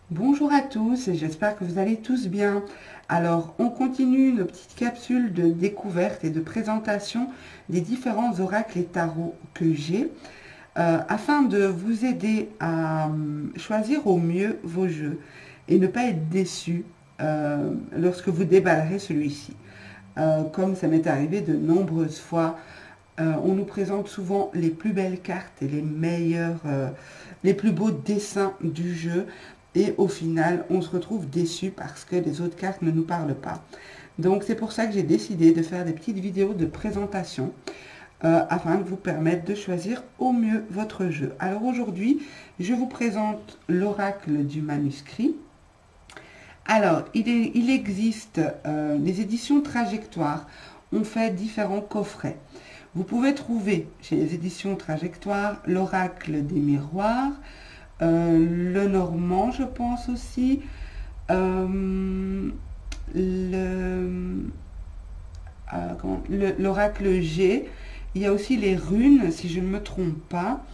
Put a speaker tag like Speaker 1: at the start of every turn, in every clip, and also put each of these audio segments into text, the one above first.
Speaker 1: Bonjour à tous, j'espère que vous allez tous bien. Alors, on continue nos petites capsules de découverte et de présentation des différents oracles et tarots que j'ai, afin de vous aider à choisir au mieux vos jeux et ne pas être déçus lorsque vous déballerez celui-ci. Comme ça m'est arrivé de nombreuses fois, on nous présente souvent les plus belles cartes et les meilleurs, les plus beaux dessins du jeu. Et au final, on se retrouve déçu parce que les autres cartes ne nous parlent pas. Donc c'est pour ça que j'ai décidé de faire des petites vidéos de présentation afin de vous permettre de choisir au mieux votre jeu. Alors aujourd'hui, je vous présente l'oracle du manuscrit. Alors, il existe les éditions Trajectoire. On fait différents coffrets. Vous pouvez trouver chez les éditions Trajectoire l'oracle des miroirs, le normand, je pense aussi, l'oracle G. Il y a aussi les runes, si je ne me trompe pas.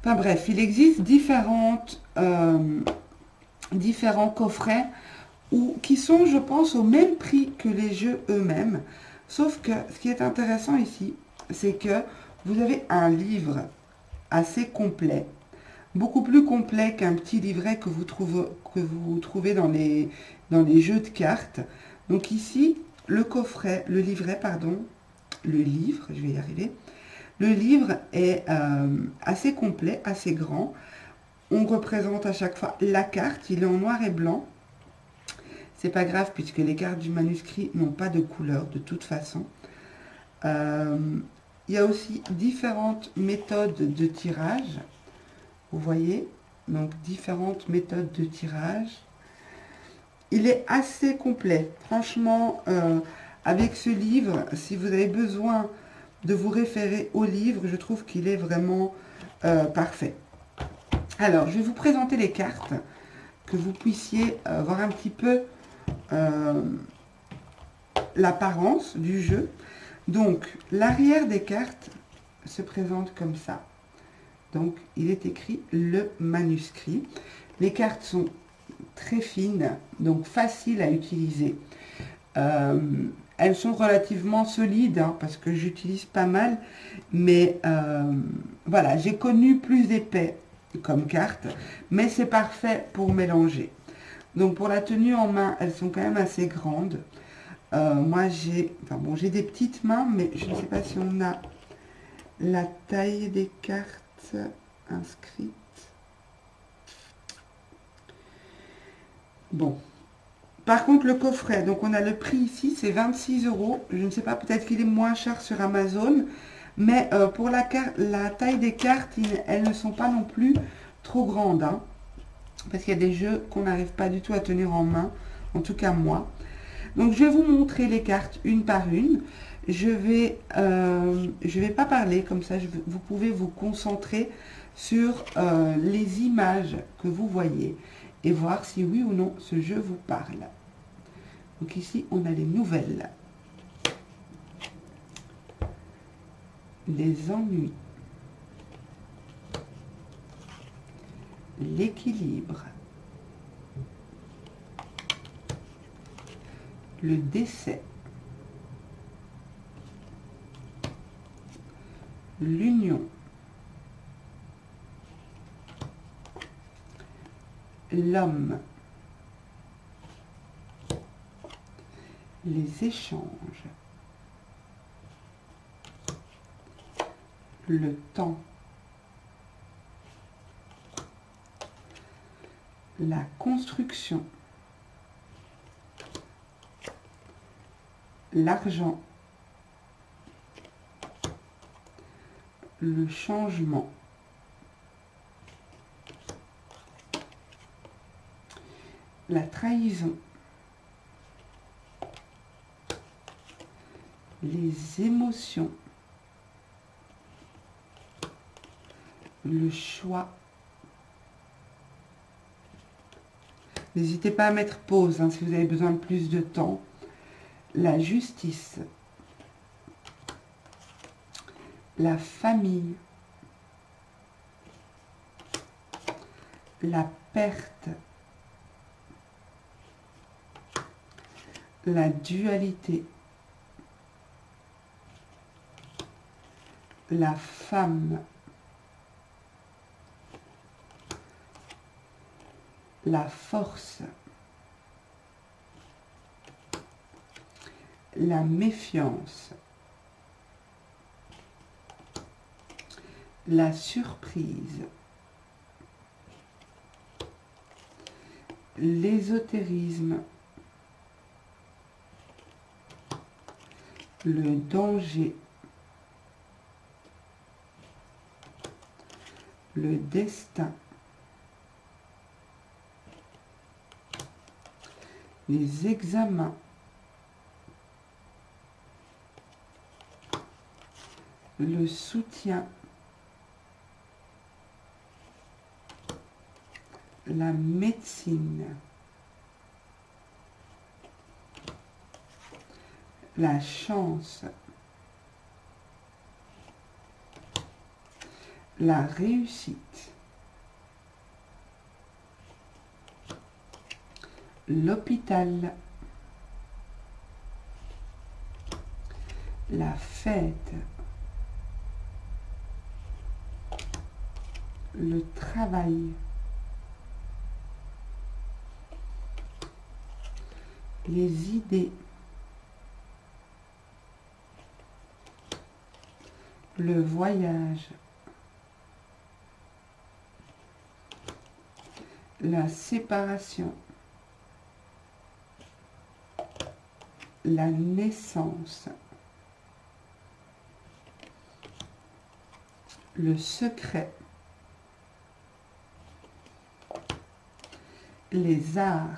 Speaker 1: Enfin bref, il existe différents coffrets qui sont, je pense, au même prix que les jeux eux-mêmes. Sauf que ce qui est intéressant ici, c'est que vous avez un livre assez complet, beaucoup plus complet qu'un petit livret que vous trouvez dans les jeux de cartes. Donc ici, le livre, je vais y arriver. Le livre est assez complet, assez grand. On représente à chaque fois la carte, il est en noir et blanc. C'est pas grave puisque les cartes du manuscrit n'ont pas de couleur de toute façon. Il y a aussi différentes méthodes de tirage. Vous voyez, donc différentes méthodes de tirage. Il est assez complet. Franchement, avec ce livre, si vous avez besoin de vous référer au livre, je trouve qu'il est vraiment parfait. Alors, je vais vous présenter les cartes, que vous puissiez voir un petit peu l'apparence du jeu. Donc, l'arrière des cartes se présente comme ça. Donc, il est écrit le manuscrit. Les cartes sont très fines, donc faciles à utiliser. Elles sont relativement solides, hein, parce que j'utilise pas mal. Mais voilà, j'ai connu plus épais comme cartes, mais c'est parfait pour mélanger. Donc, pour la tenue en main, elles sont quand même assez grandes. Moi, j'ai des petites mains, mais je ne sais pas si on a la taille des cartes inscrites. Bon. Par contre, le coffret, donc on a le prix ici, c'est 26 €. Je ne sais pas, peut-être qu'il est moins cher sur Amazon. Mais pour la taille des cartes, elles ne sont pas non plus trop grandes. Hein, parce qu'il y a des jeux qu'on n'arrive pas du tout à tenir en main. En tout cas, moi. Donc, je vais vous montrer les cartes une par une. Je vais pas parler, comme ça vous pouvez vous concentrer sur les images que vous voyez et voir si oui ou non ce jeu vous parle. Donc ici, on a les nouvelles, les ennuis, l'équilibre, le décès, l'union, l'homme, les échanges, le temps, la construction, l'argent, le changement, la trahison, les émotions, le choix. N'hésitez pas à mettre pause hein, si vous avez besoin de plus de temps. La justice, la famille, la perte, la dualité, la femme, la force, la méfiance, la surprise, l'ésotérisme, le danger, le destin, les examens, le soutien, la médecine, la chance, la réussite, l'hôpital, la fête, le travail, les idées, le voyage, la séparation, la naissance, le secret, les arts,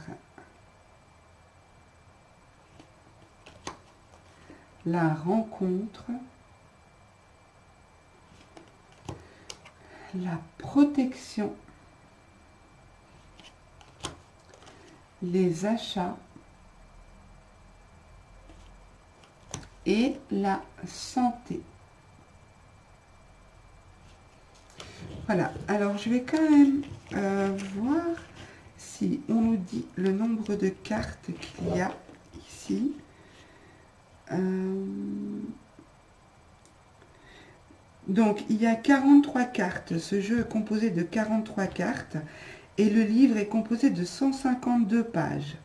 Speaker 1: la rencontre, la protection, les achats et la santé. Voilà, alors je vais quand même voir si on nous dit le nombre de cartes qu'il y a ici. Donc, il y a 43 cartes. Ce jeu est composé de 43 cartes et le livre est composé de 152 pages.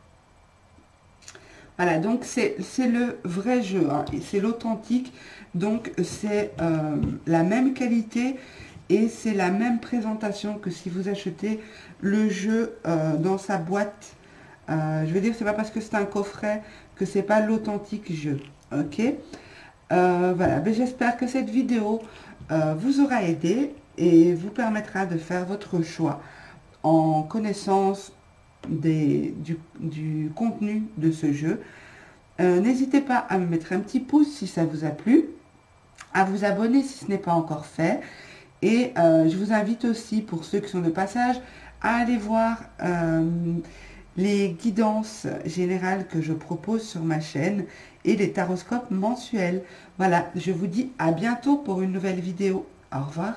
Speaker 1: Voilà, donc c'est le vrai jeu, hein, et c'est l'authentique. Donc, c'est la même qualité et c'est la même présentation que si vous achetez le jeu dans sa boîte. Je veux dire, c'est pas parce que c'est un coffret que c'est pas l'authentique jeu. Ok, voilà, ben, j'espère que cette vidéo vous aura aidé et vous permettra de faire votre choix en connaissance du contenu de ce jeu. N'hésitez pas à me mettre un petit pouce si ça vous a plu, à vous abonner si ce n'est pas encore fait, et je vous invite aussi, pour ceux qui sont de passage, à aller voir les guidances générales que je propose sur ma chaîne et les taroscopes mensuels. Voilà, je vous dis à bientôt pour une nouvelle vidéo. Au revoir.